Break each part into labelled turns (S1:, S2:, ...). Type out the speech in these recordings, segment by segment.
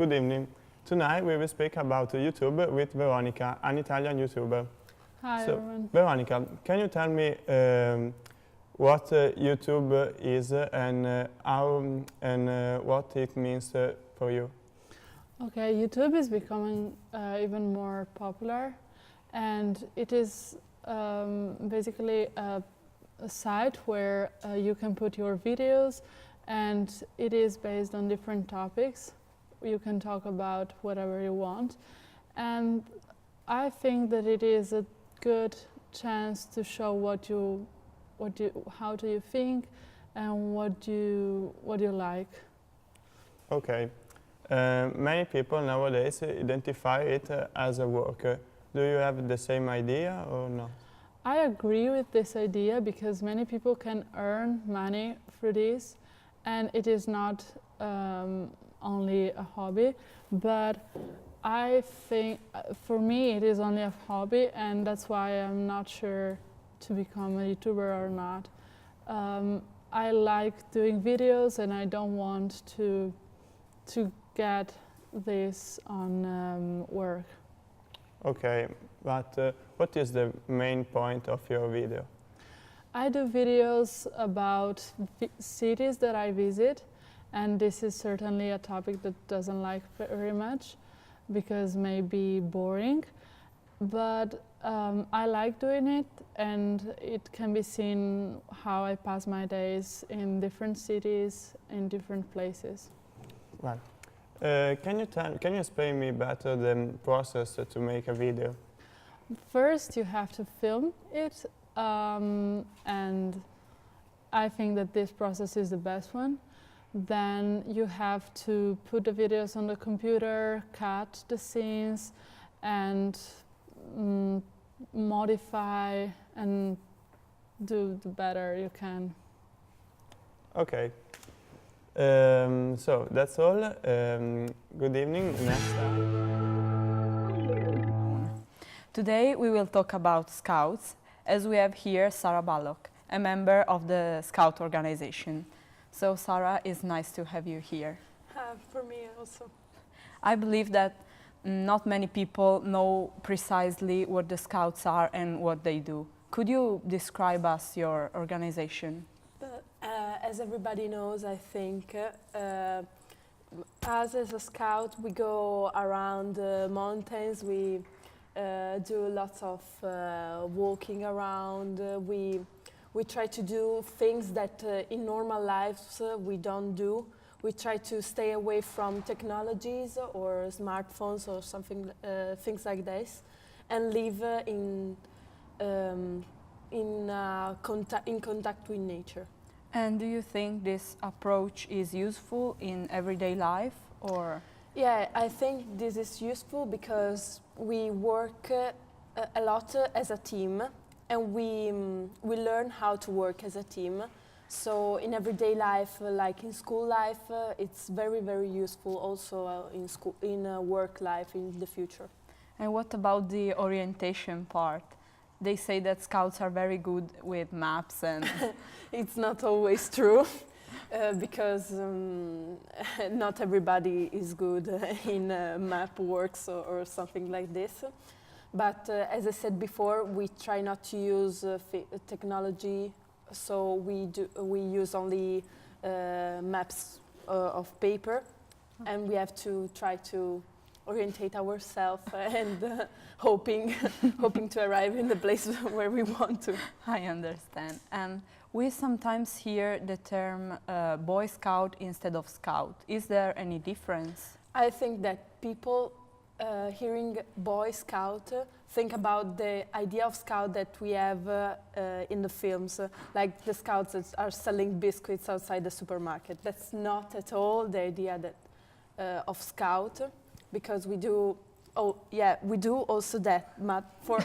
S1: good evening. Tonight we will speak about YouTube with Veronica, an Italian YouTuber.
S2: Hi everyone.
S1: Veronica, can you tell me what YouTube is and how and what it means for you?
S2: Okay, YouTube is becoming even more popular, and it is basically a site where you can put your videos, and it is based on different topics. You can talk about whatever you want, and I think that it is a good chance to show how do you think and what you like.
S1: Okay. Many people nowadays identify it as a work. Do you have the same idea or no?
S2: I agree with this idea because many people can earn money through this, and it is not only a hobby, but I think for me it is only a hobby, and that's why I'm not sure to become a YouTuber or not. I like doing videos, and I don't want to get this on work.
S1: Okay, but what is the main point of your video?
S2: I do videos about cities that I visit, and this is certainly a topic that doesn't like very much because maybe boring, but I like doing it, and it can be seen how I pass my days in different cities, in different places.
S1: Right. Can you explain me better the process to make a video?
S2: First, you have to film it, and I think that this process is the best one. Then you have to put the videos on the computer, cut the scenes, and modify and do the better you can.
S1: Okay. So that's all. Good evening. Next time.
S3: Today we will talk about Scouts, as we have here Sarah Ballock, a member of the Scout organization. So Sarah, it's nice to have you here.
S4: For me also.
S3: I believe that not many people know precisely what the Scouts are and what they do. Could you describe us your organization?
S4: As everybody knows, I think, us as a Scout, we go around the mountains, we do lots of walking around, we try to do things that in normal lives we don't do. We try to stay away from technologies or smartphones or something, things like this, and live in contact with nature.
S3: And do you think this approach is useful in everyday life, or?
S4: Yeah, I think this is useful because we work a lot as a team, and we learn how to work as a team. So in everyday life, like in school life, it's very, very useful also in work life in the future.
S3: And what about the orientation part? They say that Scouts are very good with maps and...
S4: It's not always true, because not everybody is good in map works or something like this. But as I said before, we try not to use technology, so we use only maps of paper, and we have to try to orientate ourselves and hoping to arrive in the place where we want to.
S3: I understand. And we sometimes hear the term Boy Scout instead of Scout. Is there any difference?
S4: I think that people hearing Boy Scout think about the idea of Scout that we have in the films, like the Scouts that are selling biscuits outside the supermarket. That's not at all the idea that of Scout. Because we do, we do also that, but for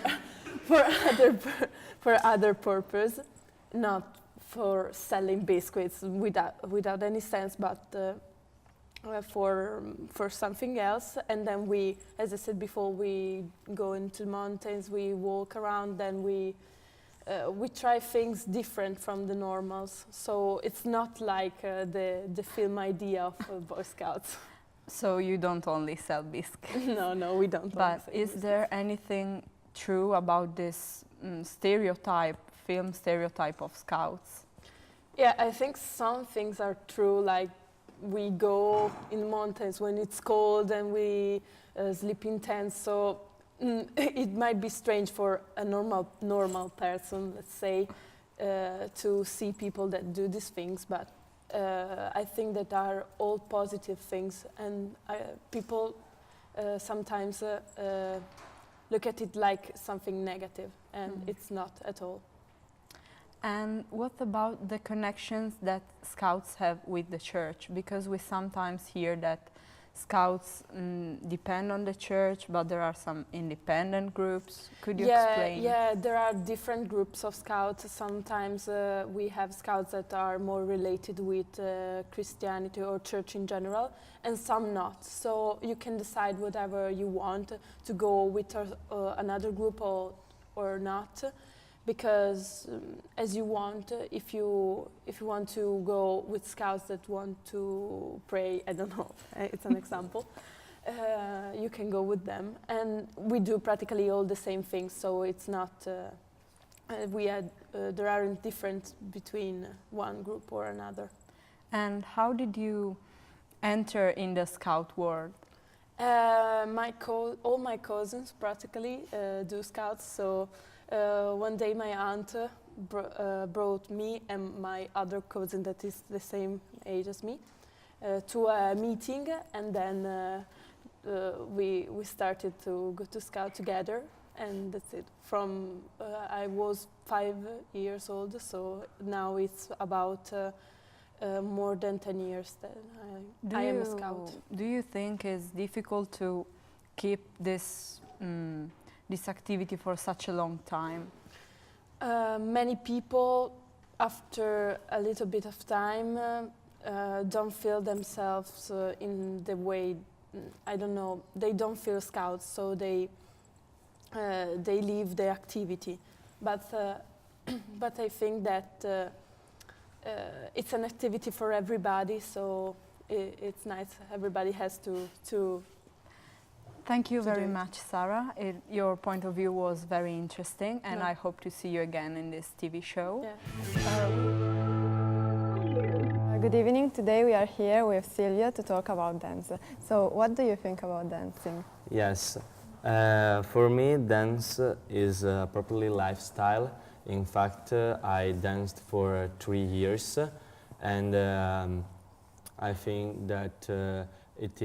S4: other purpose, not for selling biscuits without any sense, but for something else. And then we, as I said before, we go into mountains, we walk around, then we try things different from the normals. So it's not like the film idea of Boy Scouts.
S3: So you don't only sell biscuits.
S4: No, we don't.
S3: But is there anything true about this stereotype, film stereotype of scouts?
S4: Yeah, I think some things are true, like we go in mountains when it's cold and we sleep in tents, so it might be strange for a normal person, let's say, to see people that do these things, but I think that are all positive things, and people sometimes look at it like something negative, and it's not at all.
S3: And what about the connections that scouts have with the church? Because we sometimes hear that scouts depend on the church, but there are some independent groups. Could you explain?
S4: Yeah, there are different groups of scouts. Sometimes we have scouts that are more related with Christianity or church in general, and some not. So you can decide whatever you want to go with another group or not. Because as you want, if you want to go with scouts that want to pray, I don't know, it's an example, you can go with them. And we do practically all the same things, so it's not, there aren't difference between one group or another.
S3: And how did you enter in the scout world?
S4: All my cousins practically do scouts, so one day my aunt brought me and my other cousin that is the same age as me to a meeting, and then we started to go to scout together, and that's it. From I was 5 years old, so now it's about more than 10 years that I am a scout.
S3: Do you think it's difficult to keep this this activity for such a long time?
S4: Many people, after a little bit of time, don't feel themselves in the way, I don't know, they don't feel scouts, so they leave the activity. But I think that it's an activity for everybody, so it's nice. Everybody has to
S3: Thank you very much, Sarah. Your point of view was very interesting, and I hope to see you again in this TV show.
S4: Yeah.
S5: Good evening. Today we are here with Silvia to talk about dance. So what do you think about dancing?
S6: Yes, for me dance is a properly lifestyle. In fact, I danced for 3 years, and I think that it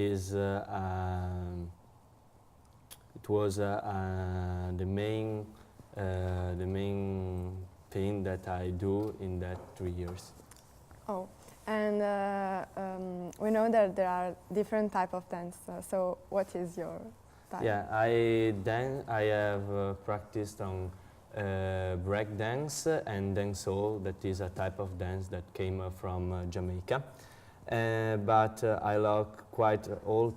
S6: was the main thing that I do in that 3 years.
S5: Oh, and we know that there are different type of dance. So what is your type?
S6: Yeah, I have practiced on break dance and dancehall. That is a type of dance that came from Jamaica. But I love quite all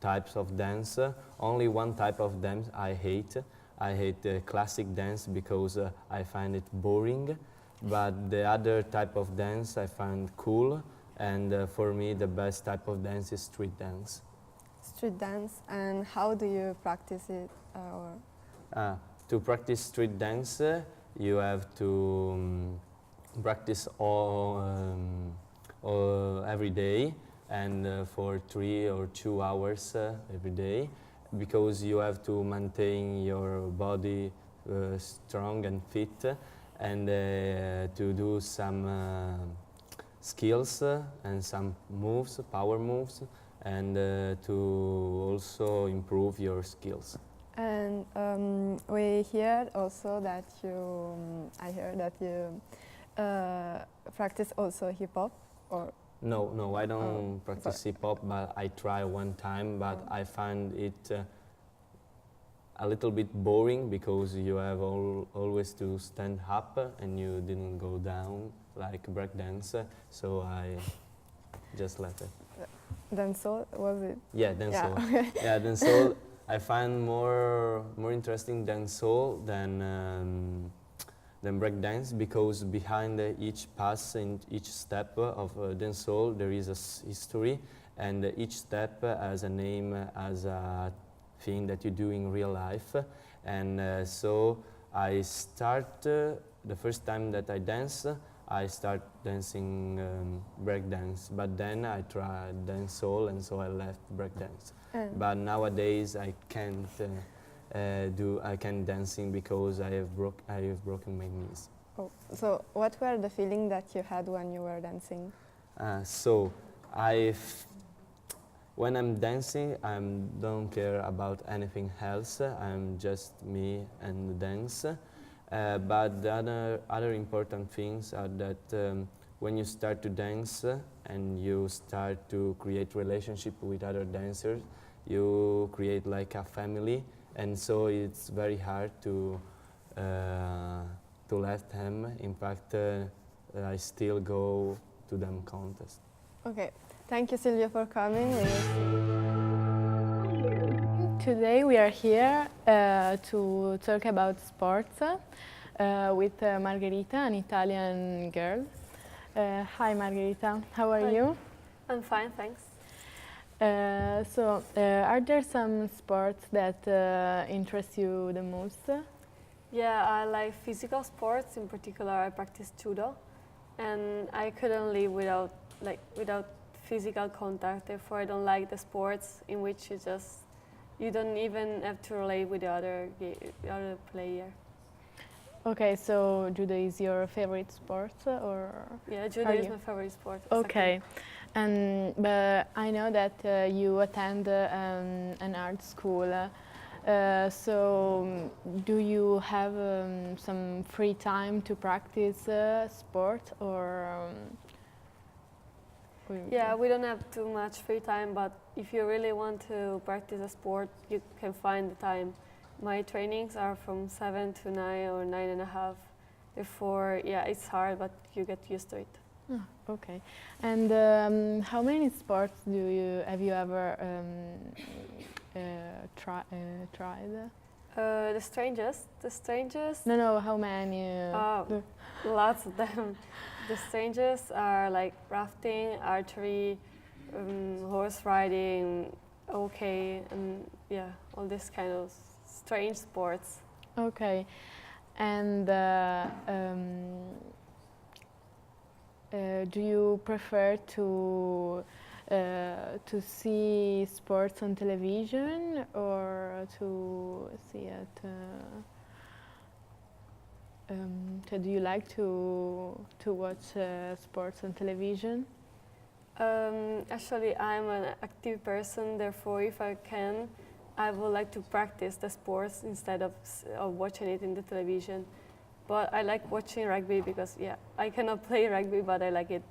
S6: types of dance. Only one type of dance I hate. I hate classic dance because I find it boring. But the other type of dance I find cool. And for me, the best type of dance is street dance.
S5: Street dance. And how do you practice it?
S6: To practice street dance, you have to practice every day, and for 3 or 2 hours every day, because you have to maintain your body strong and fit, and to do some skills and some moves, power moves, and to also improve your skills.
S5: And we hear also that I heard that you practice also hip hop, or?
S6: No, I don't practice hip hop, but I try one time, but I find it a little bit boring because you have always to stand up and you didn't go down like breakdance, so I just left it.
S5: Dancehall, was it?
S6: Yeah, dancehall.
S5: Yeah, okay.
S6: Yeah, dancehall. I find more interesting dancehall than breakdance, because behind each pass and each step of dancehall there is a history, and each step has a name, as a thing that you do in real life. And so I start, the first time that I dance, I start dancing break dance, but then I tried dancehall, and so I left break dance. But nowadays I can't dancing because I have broken my knees.
S5: Oh, so what were the feelings that you had when you were dancing?
S6: So when I'm dancing, I don't care about anything else. I'm just me and the dance. But the other important things are that when you start to dance and you start to create relationship with other dancers, you create like a family, and so it's very hard to let them. In fact, I still go to them contest.
S5: Okay, thank you, Silvia, for coming. Today we are here to talk about sports with Margherita, an Italian girl. Hi, Margherita. How are you?
S7: I'm fine, thanks.
S5: Are there some sports that interest you the most?
S7: Yeah, I like physical sports. In particular, I practice judo, and I couldn't live without physical contact. Therefore, I don't like the sports in which you don't even have to relate with the other player.
S5: Okay, so judo is your favorite sport, or?
S7: Yeah, judo is my favorite sport.
S5: Okay, but I know that you attend an art school. So do you have some free time to practice sport, or?
S7: Yeah, we don't have too much free time, but if you really want to practice a sport, you can find the time. My trainings are from 7 to 9 or 9:30. Therefore, yeah, it's hard, but you get used to it.
S5: Oh, okay. And how many sports have you ever tried?
S7: The strangest.
S5: No, how many?
S7: Lots of them. The strangest are like rafting, archery, horse riding, and yeah, all this kind of strange sports.
S5: Okay, and do you prefer to see sports on television or to see it? Do you like to watch sports on television?
S7: Actually, I'm an active person. Therefore, if I can, I would like to practice the sports instead of watching it in the television. But I like watching rugby because, yeah, I cannot play rugby, but I like it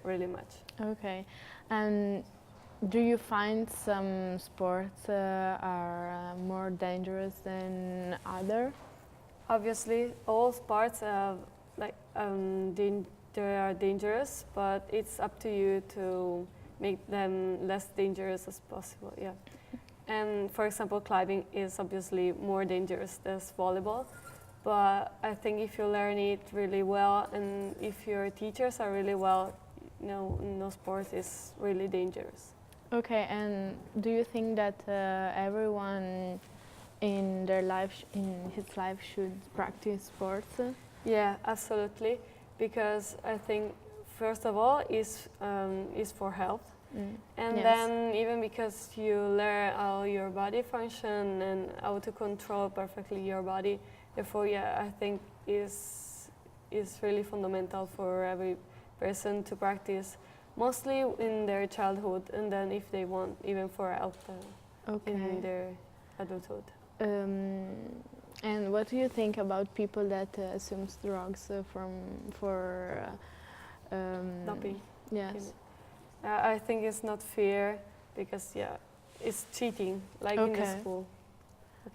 S7: really much.
S5: Okay. And do you find some sports are more dangerous than other?
S7: Obviously, all sports they are dangerous, but it's up to you to make them less dangerous as possible. Yeah. And for example, climbing is obviously more dangerous than volleyball. But I think if you learn it really well and if your teachers are really well, no sport is really dangerous.
S5: Okay, and do you think that everyone in his life should practice sports?
S7: Yeah, absolutely. Because I think first of all is for health, and
S5: yes.
S7: then even because you learn how your body function and how to control perfectly your body. Therefore, yeah, I think is really fundamental for every person to practice, mostly in their childhood, and then if they want, even for health in their adulthood.
S5: And what do you think about people that assumes drugs for
S7: doping?
S5: Yes.
S7: I think it's not fair because it's cheating, like in the school.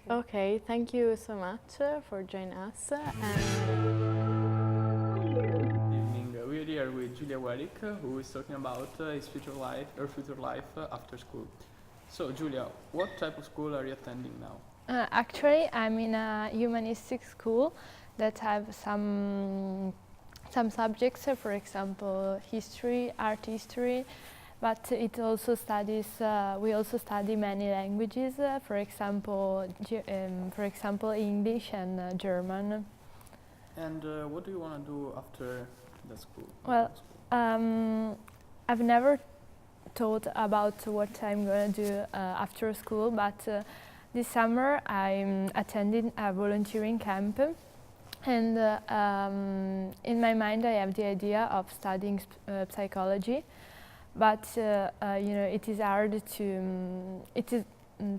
S5: Okay, thank you so much for joining us.
S8: Evening. We're here with Julia Werrick, who is talking about her future life after school. So, Julia, what type of school are you attending now?
S9: Actually, I'm in a humanistic school that have some subjects, for example, history, art history, but it also studies. We also study many languages. For example, English and German.
S8: And what do you want to do after the school?
S9: Well, I've never thought about what I'm going to do after school, but this summer I'm attending a volunteering camp, and in my mind I have the idea of studying psychology, but you know, it is hard to.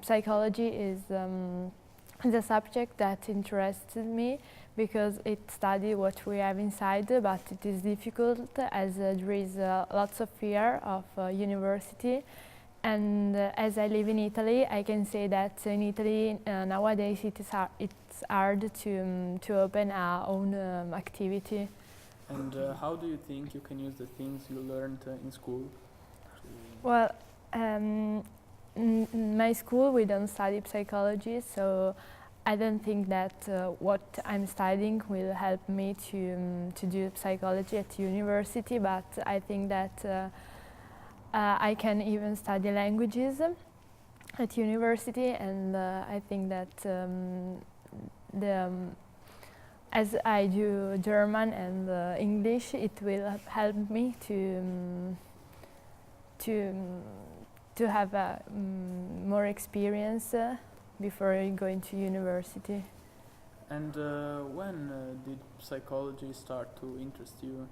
S9: Psychology is a subject that interested me because it studies what we have inside, but it is difficult as there is lots of fear of university. And as I live in Italy, I can say that in Italy nowadays it's hard to open our own activity.
S8: And how do you think you can use the things you learned in school?
S9: Well, in my school we don't study psychology, so I don't think that what I'm studying will help me to do psychology at university, but I think that I can even study languages at university, and I think that as I do German and English, it will help me to have more experience before going to university.
S8: And when did psychology start to interest you?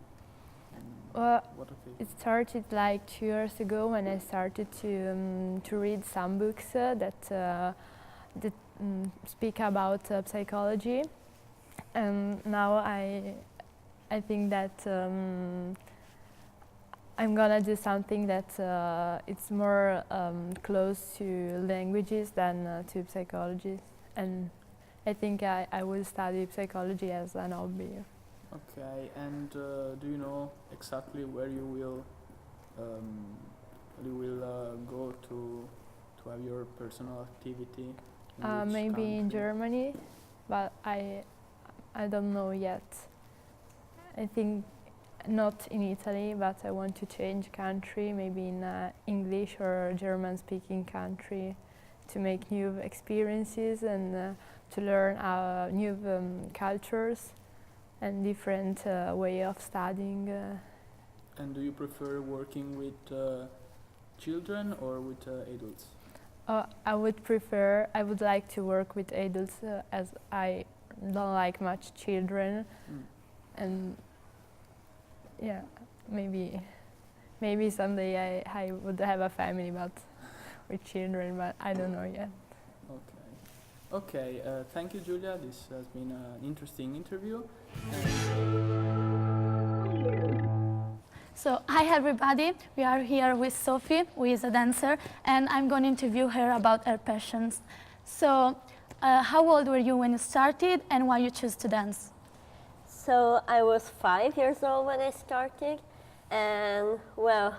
S9: Well,
S8: what of it?
S9: It started like 2 years ago when I started to read some books that speak about psychology, and now I think that I'm gonna do something that it's more close to languages than to psychology, and I think I will study psychology as an hobby.
S8: Okay, and do you know exactly where you will go to have your personal activity? In
S9: Maybe
S8: country?
S9: in Germany, but I don't know yet. I think not in Italy, but I want to change country, maybe in English or German-speaking country, to make new experiences and to learn new cultures and different way of studying.
S8: And do you prefer working with children or with adults?
S9: I would like to work with adults as I don't like much children, and yeah, maybe someday I would have a family, but with children, but I don't know yet.
S8: Okay, thank you, Giulia. This has been an interesting interview.
S10: So, hi everybody, we are here with Sofia, who is a dancer, and I'm going to interview her about her passions. So, how old were you when you started and why you chose to dance?
S11: So I was 5 years old when I started, and well,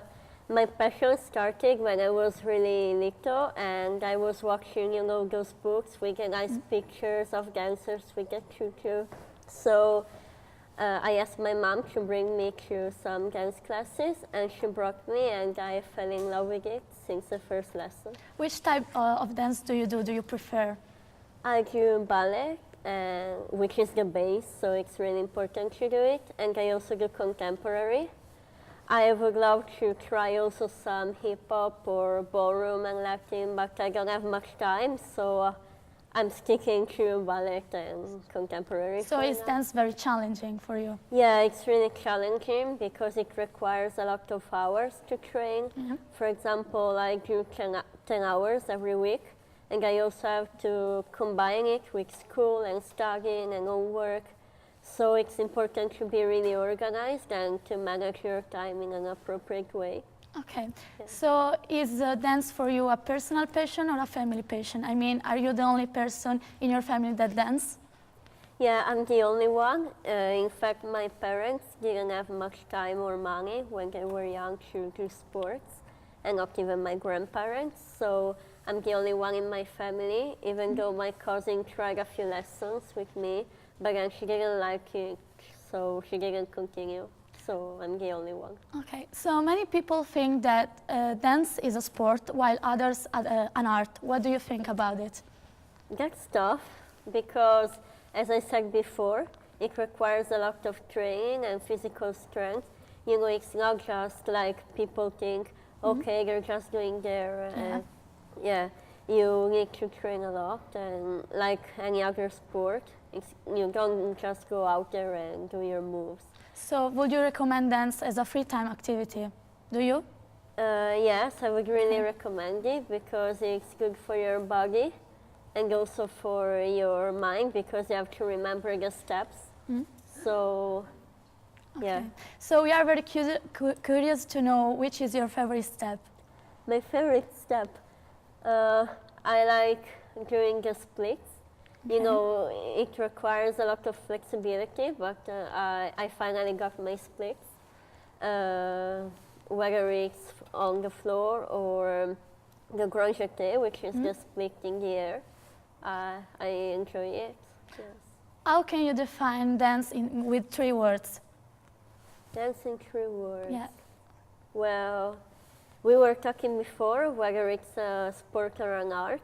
S11: my passion started when I was really little, and I was watching, you know, those books with nice pictures of dancers with the tutu. So I asked my mom to bring me to some dance classes, and she brought me, and I fell in love with it since the first lesson.
S10: Which type of dance do you do? Do you prefer?
S11: I do ballet, which is the base, so it's really important to do it, and I also do contemporary. I would love to try also some hip-hop or ballroom and Latin, but I don't have much time, so I'm sticking to ballet and contemporary.
S10: So is dance very challenging for you?
S11: Yeah, it's really challenging because it requires a lot of hours to train. For example, I do 10 hours every week, and I also have to combine it with school and studying and homework. So it's important to be really organized and to manage your time in an appropriate way.
S10: Okay, so is dance for you a personal passion or a family passion? I mean, are you the only person in your family that dance?
S11: Yeah, I'm the only one. In fact, my parents didn't have much time or money when they were young to do sports, and not even my grandparents. So I'm the only one in my family, even though my cousin tried a few lessons with me, but then she didn't like it, so she didn't continue. so I'm the only one.
S10: Okay, so many people think that dance is a sport while others an art. What do you think about it?
S11: That's tough because, as I said before, it requires a lot of training and physical strength. You know, it's not just like people think, okay, you're just doing there. Yeah, you need to train a lot, and like any other sport, you don't just go out there and do your moves.
S10: So would you recommend dance as a free time activity? Do you?
S11: Yes, I would really recommend it because it's good for your body and also for your mind because you have to remember the steps. So, yeah.
S10: So we are very curious to know which is your favorite step.
S11: My favorite step, I like doing the splits. You know, it requires a lot of flexibility, but I finally got my splits. Whether it's on the floor or the grand jeté, which is the split in the air, I enjoy it. Yes.
S10: How can you define dance with 3 words?
S11: Dance in 3 words.
S10: Yeah.
S11: Well, we were talking before whether it's a sport or an art,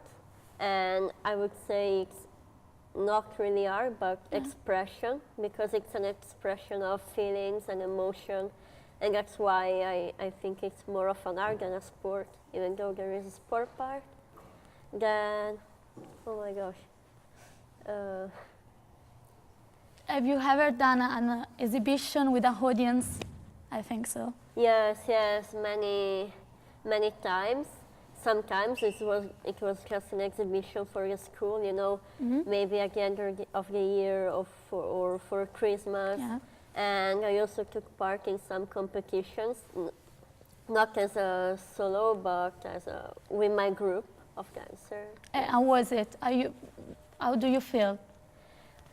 S11: and I would say it's not really art, but expression, because it's an expression of feelings and emotion, and that's why I think it's more of an art than a sport, even though there is a sport part. Then, oh my gosh.
S10: Have you ever done an exhibition with an audience? I think so.
S11: Yes, many times. Sometimes it was just an exhibition for the school, you know, maybe at the end of the year or for Christmas.
S10: Yeah.
S11: And I also took part in some competitions, not as a solo, but with my group of dancers.
S10: How was it? How do you feel?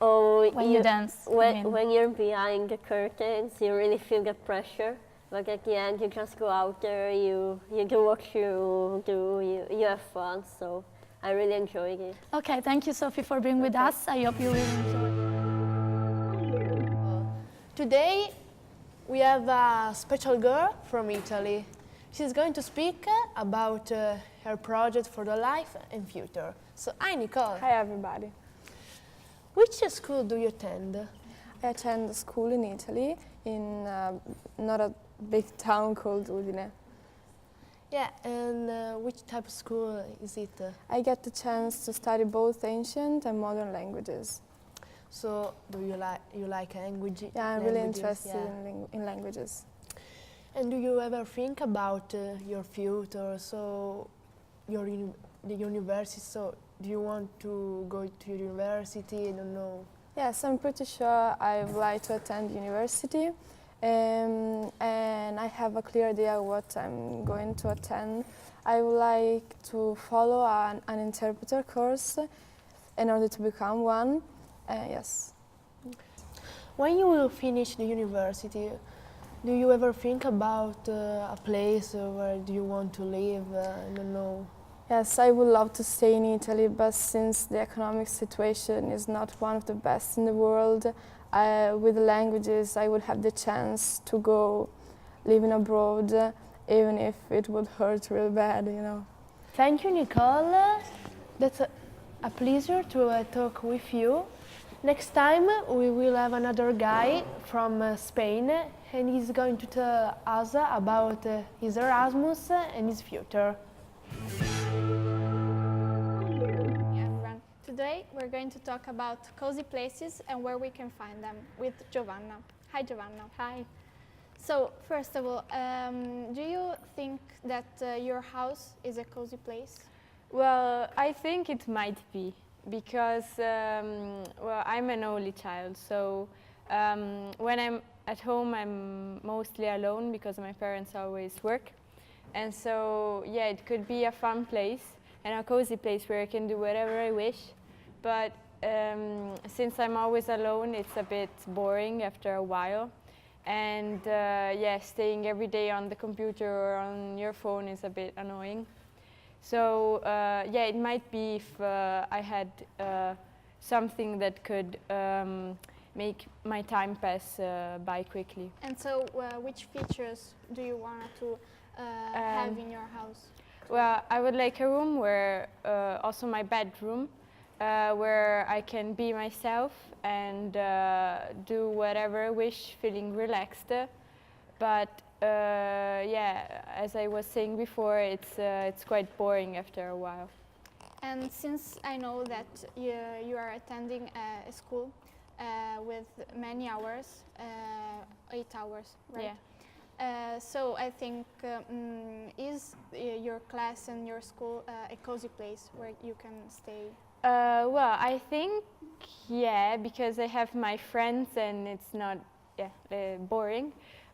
S11: Oh,
S10: when you dance?
S11: When you're behind the curtains, you really feel the pressure. But at the end, you just go out there, you do what you do, you have fun. So I really enjoyed it.
S10: Okay, thank you, Sophie, for being with us. I hope you will enjoy.
S12: Today, we have a special girl from Italy. She's going to speak about her project for the life and future. So, hi, Nicola.
S13: Hi, everybody.
S12: Which school do you attend?
S13: I attend a school in Italy, in not a big town called Udine.
S12: Yeah, and which type of school is it?
S13: I get the chance to study both ancient and modern languages.
S12: So, do you like language?
S13: Yeah, I'm really interested in languages.
S12: And do you ever think about your future? So, the university. So, do you want to go to university? I don't know.
S13: Yes, I'm pretty sure I would like to attend university. And I have a clear idea of what I'm going to attend. I would like to follow an interpreter course in order to become one. Yes.
S12: When you will finish the university, do you ever think about a place where do you want to live? I don't know.
S13: Yes, I would love to stay in Italy, but since the economic situation is not one of the best in the world, with the languages, I would have the chance to go living abroad, even if it would hurt real bad, you know.
S12: Thank you, Nicola. That's a pleasure to talk with you. Next time, we will have another guy from Spain, and he's going to tell us about his Erasmus and his future.
S14: Today we're going to talk about cozy places and where we can find them with Giovanna. Hi, Giovanna.
S7: Hi.
S14: So, first of all, do you think that your house is a cozy place?
S7: Well, I think it might be because, well, I'm an only child, so when I'm at home, I'm mostly alone because my parents always work. And so, yeah, it could be a fun place and a cozy place where I can do whatever I wish. But since I'm always alone, it's a bit boring after a while. And yeah, staying every day on the computer or on your phone is a bit annoying. So yeah, it might be if I had something that could
S9: make my time pass by quickly.
S14: And so, which features do you want to have in your house?
S9: Well, I would like a room where, also my bedroom, where I can be myself and do whatever I wish, feeling relaxed. But yeah, as I was saying before, it's quite boring after a while.
S14: And since I know that you are attending a school with many hours, 8 hours, right?
S9: Yeah.
S14: So I think, is your class and your school a cozy place where you can stay?
S9: Well, I think, yeah, because I have my friends and it's not boring.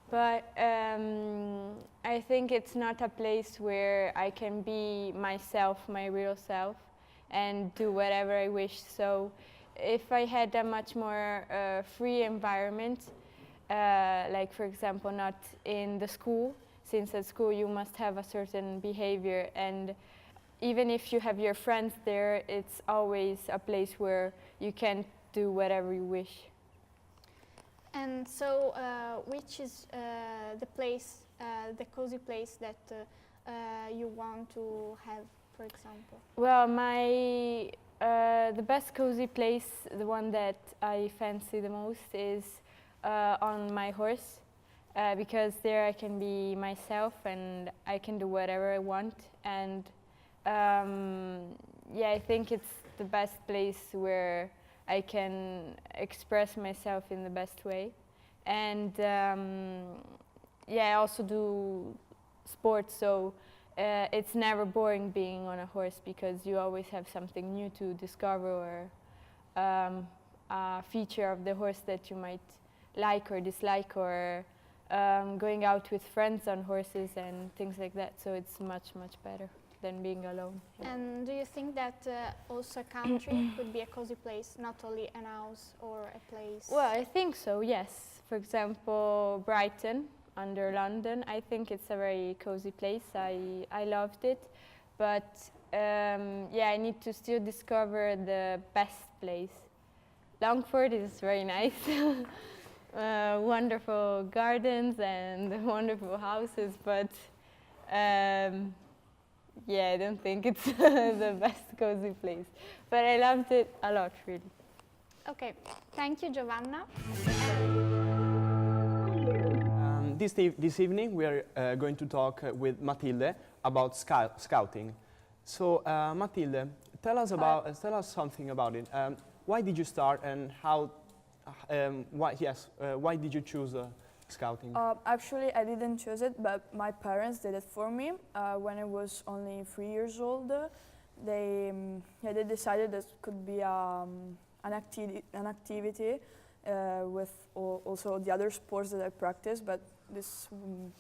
S9: But I think it's not a place where I can be myself, my real self, and do whatever I wish. So if I had a much more free environment, like for example, not in the school, since at school you must have a certain behavior, and even if you have your friends there, it's always a place where you can do whatever you wish.
S14: And so, which is the place, the cozy place that you want to have, for example?
S9: Well, the best cozy place, the one that I fancy the most, is on my horse, because there I can be myself and I can do whatever I want. And yeah, I think it's the best place where I can express myself in the best way. And yeah, I also do sports, so it's never boring being on a horse because you always have something new to discover, or a feature of the horse that you might like or dislike, or going out with friends on horses and things like that. So it's much, much better than being alone. Yeah.
S14: And do you think that also a country could be a cozy place, not only an house or a place?
S9: Well, I think so, yes. For example, Brighton, under London, I think it's a very cozy place. I loved it. But yeah, I need to still discover the best place. Longford is very nice. Wonderful gardens and wonderful houses, but yeah, I don't think it's the best cozy place. But I loved it a lot, really.
S14: Okay, thank you, Giovanna.
S15: This evening we are going to talk with Matilde about scouting. So Matilde, tell us something about it. Why did you start, and how? Why did you choose scouting?
S16: Actually, I didn't choose it, but my parents did it for me. When I was only 3 years old, they decided that could be an activity with also the other sports that I practice, but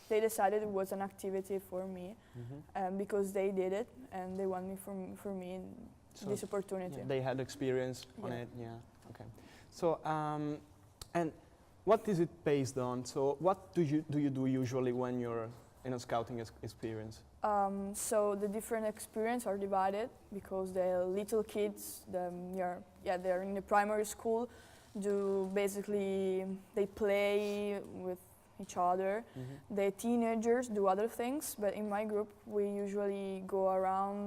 S16: they decided it was an activity for me, because they did it and they want me for me this opportunity.
S15: Yeah, they had experience on it. Yeah. Okay. So and what is it based on? So what do you do usually when you're in a scouting experience?
S16: So the different experiences are divided because the little kids, they're in the primary school, they play with each other. The teenagers do other things, but in my group we usually go around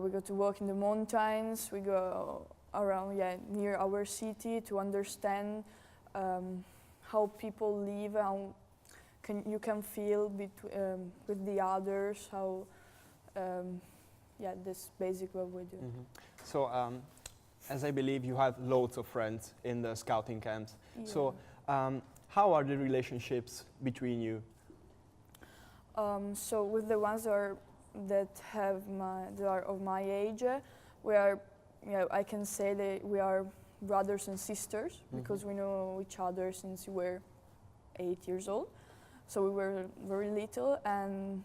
S16: we go to walk in the mountains, we go around near our city to understand how people live, how you can feel with the others, how that's basically what we do.
S15: So as I believe you have loads of friends in the scouting camps.
S16: Yeah.
S15: So how are the relationships between you?
S16: So with the ones that are of my age, we are, I can say that we are brothers and sisters because we know each other since we were 8 years old. So we were very little, and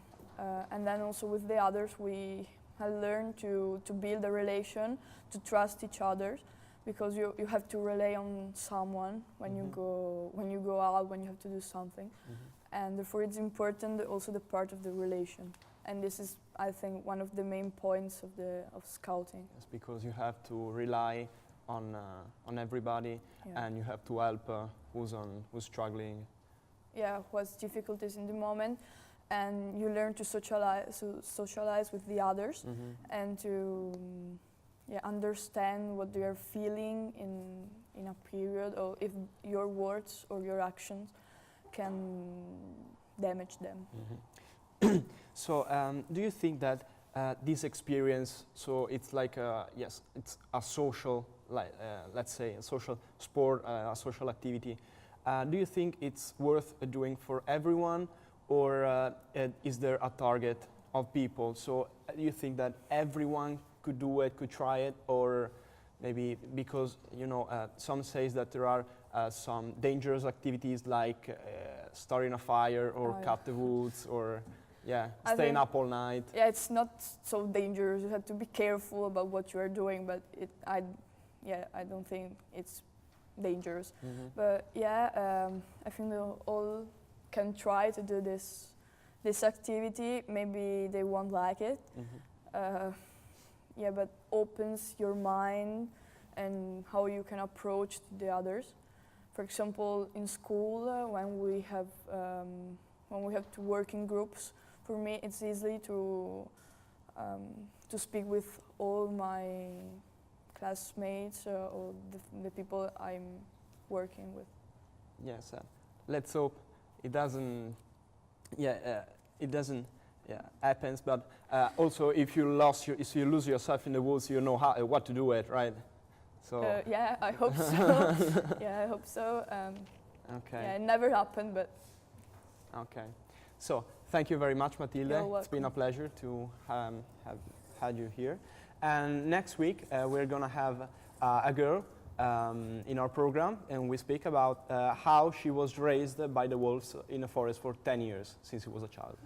S16: then also with the others we have learned to build a relation, to trust each other, because you have to rely on someone when you go out, when you have to do something, and therefore it's important also the part of the relation. And this is, I think, one of the main points of scouting.
S15: It's because you have to rely on everybody, and you have to help who's struggling.
S16: Yeah, who has difficulties in the moment, and you learn to socialize with the others, and to understand what they are feeling in a period, or if your words or your actions can damage them.
S15: So, do you think that this experience, so it's like it's a social, let's say a social sport, a social activity. Do you think it's worth doing for everyone, or is there a target of people? So, do you think that everyone could do it, could try it, or maybe because some says that there are some dangerous activities like starting a fire or cut the woods or staying up all night.
S16: Yeah, it's not so dangerous. You have to be careful about what you are doing, but I don't think it's dangerous. But I think they all can try to do this activity. Maybe they won't like it. But opens your mind and how you can approach the others. For example, in school, when we have to work in groups, for me it's easy to speak with all my classmates or the people I'm working with.
S15: Yes, let's hope it doesn't. It doesn't. Happens. But also, if you lose yourself in the woods, you know what to do it, right? So.
S16: I hope so. I hope so.
S15: Okay.
S16: Yeah, it never happened, but.
S15: Okay. So thank you very much, Matilde.
S16: You're welcome.
S15: It's been a pleasure to have had you here. And next week we're gonna have a girl in our program, and we speak about how she was raised by the wolves in the forest for 10 years since she was a child.